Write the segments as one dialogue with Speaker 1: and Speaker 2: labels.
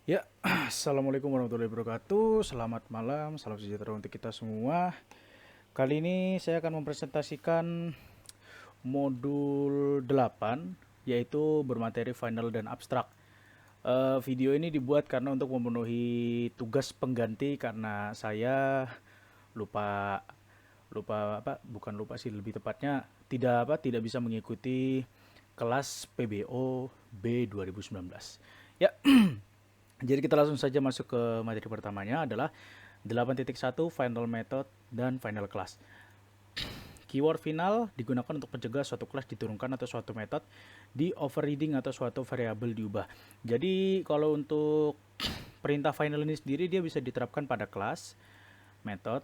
Speaker 1: Ya, assalamualaikum warahmatullahi wabarakatuh. Selamat malam, salam sejahtera untuk kita semua. Kali ini saya akan mempresentasikan modul 8, yaitu bermateri final dan abstrak. Video ini dibuat karena untuk memenuhi tugas pengganti karena saya lupa lupa apa bukan lupa sih, lebih tepatnya tidak bisa mengikuti kelas PBO B 2019. Ya, jadi kita langsung saja masuk ke materi pertamanya adalah 8.1 Final Method dan Final Class. Keyword final digunakan untuk mencegah suatu kelas diturunkan atau suatu metode di overriding atau suatu variabel diubah. Jadi kalau untuk perintah final ini sendiri dia bisa diterapkan pada kelas, metode,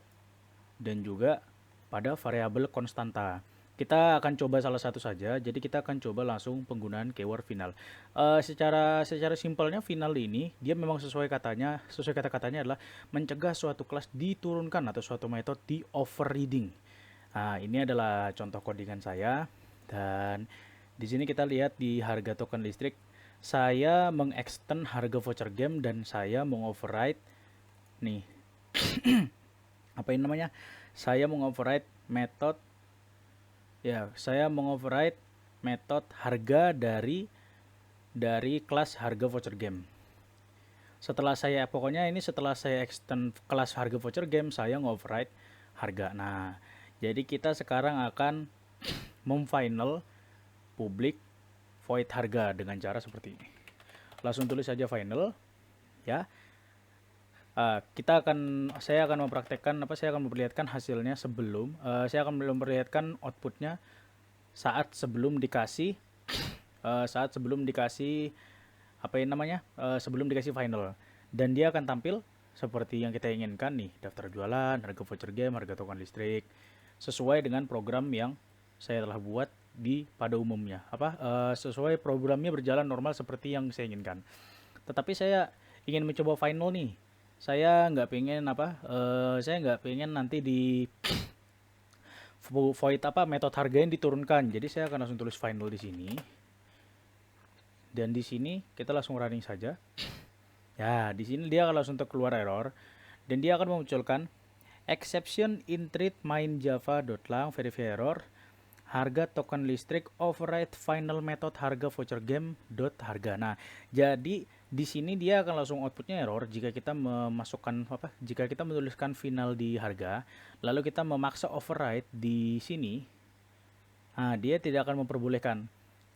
Speaker 1: dan juga pada variabel konstanta. Kita akan coba salah satu saja. Jadi kita akan coba langsung penggunaan keyword final. Secara simpelnya final ini dia memang sesuai kata-katanya adalah mencegah suatu kelas diturunkan atau suatu metode di overriding. Nah, ini adalah contoh codingan saya dan di sini kita lihat di harga token listrik saya mengextend harga voucher game dan saya mengoverride nih apa ini namanya? Saya mengoverride metode saya mengoverride metode harga dari kelas harga voucher game. Setelah saya extend kelas harga voucher game, saya ngoverride harga. Nah, jadi kita sekarang akan memfinal public void harga dengan cara seperti ini. Langsung tulis saja final ya. Saya akan memperlihatkan hasilnya saya akan memperlihatkan outputnya saat sebelum dikasih sebelum dikasih final, dan dia akan tampil seperti yang kita inginkan nih: daftar jualan, harga voucher game, harga token listrik, sesuai dengan program yang saya telah buat pada umumnya. Sesuai programnya berjalan normal seperti yang saya inginkan. Tetapi saya ingin mencoba final nih. Saya nggak pengen nanti di void metode harga yang diturunkan. Jadi saya akan langsung tulis final di sini. Dan di sini kita langsung running saja. Ya, di sini dia akan langsung keluar error dan dia akan memunculkan exception in thread main java.lang verify error harga token listrik override final method harga voucher game dot harga. Nah, jadi di sini dia akan langsung outputnya error jika kita menuliskan final di harga lalu kita memaksa override di sini. Nah, dia tidak akan memperbolehkan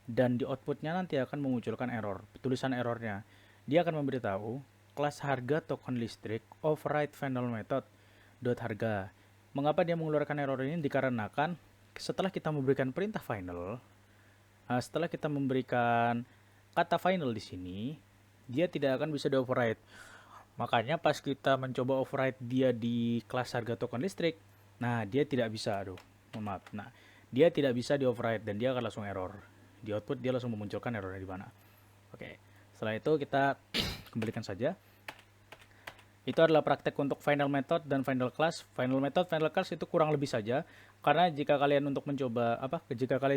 Speaker 1: dan di outputnya nanti akan memunculkan error, tulisan errornya. Dia akan memberitahu kelas harga token listrik override final method dot harga. Mengapa dia mengeluarkan error ini? Dikarenakan setelah kita memberikan perintah final, setelah kita memberikan kata final di sini, dia tidak akan bisa di override. Makanya pas kita mencoba override dia di kelas harga token listrik, nah dia tidak bisa, maaf. Nah, dia tidak bisa di override dan dia akan langsung error. Di output dia langsung memunculkan errornya di mana. Oke, setelah itu kita kembalikan saja. Itu adalah praktek untuk final method dan final class. Final method, final class itu kurang lebih saja. Karena jika kalian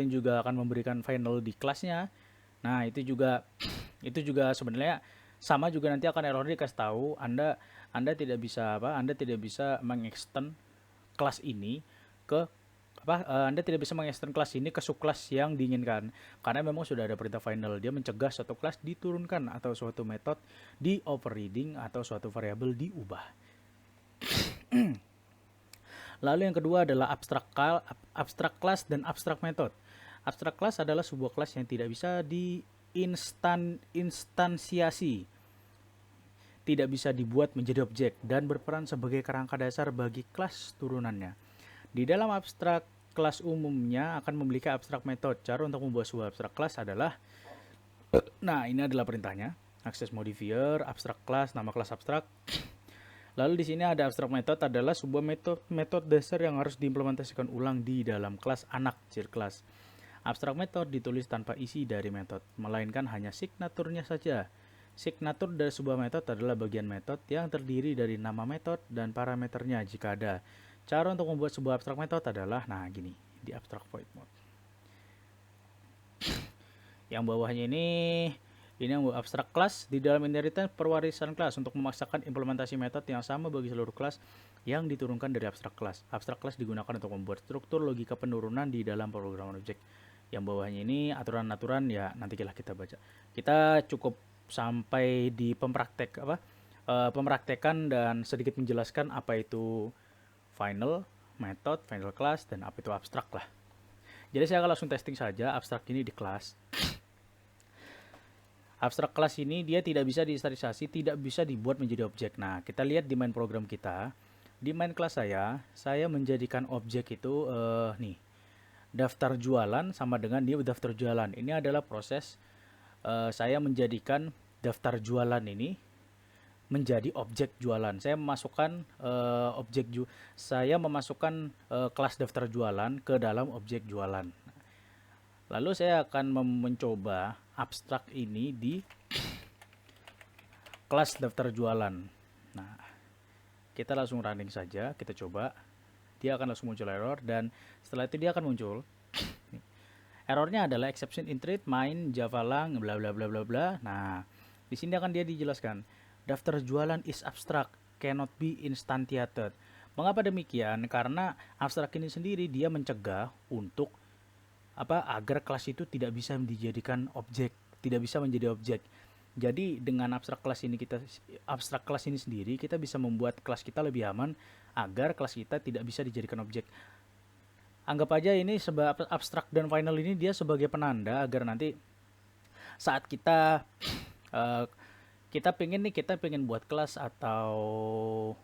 Speaker 1: juga akan memberikan final di kelasnya, nah itu juga sebenarnya sama juga, nanti akan error dikasih tahu Anda tidak bisa mengextend kelas ini ke Anda tidak bisa mengextend kelas ini ke subkelas yang diinginkan karena memang sudah ada perintah final. Dia mencegah suatu kelas diturunkan atau suatu metode di overriding atau suatu variabel diubah. Lalu yang kedua adalah abstrak class dan abstrak method. Abstrak class adalah sebuah kelas yang tidak bisa diinstansiasi, tidak bisa dibuat menjadi objek, dan berperan sebagai kerangka dasar bagi kelas turunannya. Di dalam abstrak kelas umumnya akan memiliki abstrak method. Cara untuk membuat sebuah abstrak kelas adalah, nah ini adalah perintahnya: access modifier, abstrak kelas, nama kelas abstrak. Lalu di sini ada abstrak method adalah sebuah metode dasar yang harus diimplementasikan ulang di dalam kelas anak cer kelas. Abstrak method ditulis tanpa isi dari metode, melainkan hanya signaturnya saja. Signatur dari sebuah metode adalah bagian metode yang terdiri dari nama metode dan parameternya jika ada. Cara untuk membuat sebuah abstrak method adalah, nah gini, di abstrak void mode. Yang bawahnya ini Ini yang abstrak kelas. Di dalam inheritance pewarisan kelas untuk memaksakan implementasi metode yang sama bagi seluruh kelas yang diturunkan dari abstrak kelas. Abstrak kelas digunakan untuk membuat struktur logika penurunan di dalam pemrograman objek. Yang bawahnya ini aturan-aturan ya nanti kita baca. Kita cukup sampai di pempraktekan dan sedikit menjelaskan apa itu final, method, final class, dan apa itu abstrak lah. Jadi saya akan langsung testing saja abstrak ini di kelas. Abstrak kelas ini dia tidak bisa diinstansiasi, tidak bisa dibuat menjadi objek. Nah, kita lihat di main program kita. Di main kelas saya menjadikan objek itu nih, daftar jualan sama dengan dia daftar jualan. Ini adalah proses saya menjadikan daftar jualan ini menjadi objek jualan. Saya memasukkan kelas daftar jualan ke dalam objek jualan. Lalu saya akan mencoba abstrak ini di kelas daftar jualan. Nah, kita langsung running saja, kita coba. Dia akan langsung muncul error dan setelah itu dia akan muncul. Errornya adalah exception in thread main java lang bla bla bla bla bla. Nah, di sini akan dia dijelaskan daftar jualan is abstract, cannot be instantiated. Mengapa demikian? Karena abstrak ini sendiri dia mencegah untuk agar kelas itu tidak bisa dijadikan objek, tidak bisa menjadi objek. Jadi dengan abstrak kelas ini sendiri kita bisa membuat kelas kita lebih aman agar kelas kita tidak bisa dijadikan objek. Anggap aja ini sebab abstrak dan final ini dia sebagai penanda agar nanti saat kita pengen buat kelas atau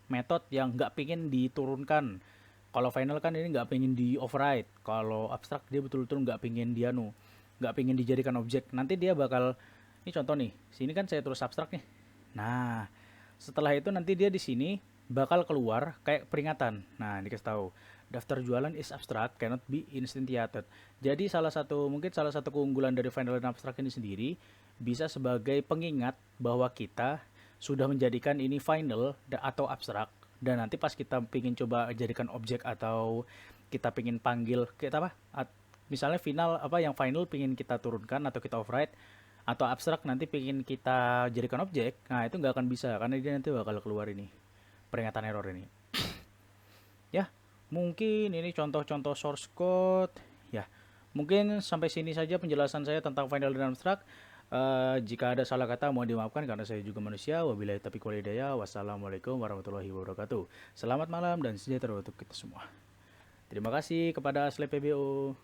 Speaker 1: metode yang nggak pengen diturunkan. Kalau final kan ini nggak pengen di override. Kalau abstrak dia betul-betul nggak pengen nggak pengen dijadikan objek. Nanti dia bakal, ini contoh nih, sini kan saya tulis abstrak nih. Nah, setelah itu nanti dia di sini bakal keluar kayak peringatan. Nah, dikasih tahu daftar jualan is abstract, cannot be instantiated. Jadi mungkin salah satu keunggulan dari final dan abstrak ini sendiri bisa sebagai pengingat bahwa kita sudah menjadikan ini final atau abstrak. Dan nanti pas kita pengen coba jadikan objek atau kita pengen panggil misalnya yang final pengen kita turunkan atau kita override atau abstrak nanti pengen kita jadikan objek, nah itu nggak akan bisa karena dia nanti bakal keluar ini peringatan error ini. Ya, mungkin ini contoh-contoh source code. Ya, mungkin sampai sini saja penjelasan saya tentang final dan abstrak. Jika ada salah kata mohon dimaafkan karena saya juga manusia. Wabillahi taufiq wal hidayah. Wassalamualaikum warahmatullahi wabarakatuh. Selamat malam dan sejahtera untuk kita semua. Terima kasih kepada Slep PBO.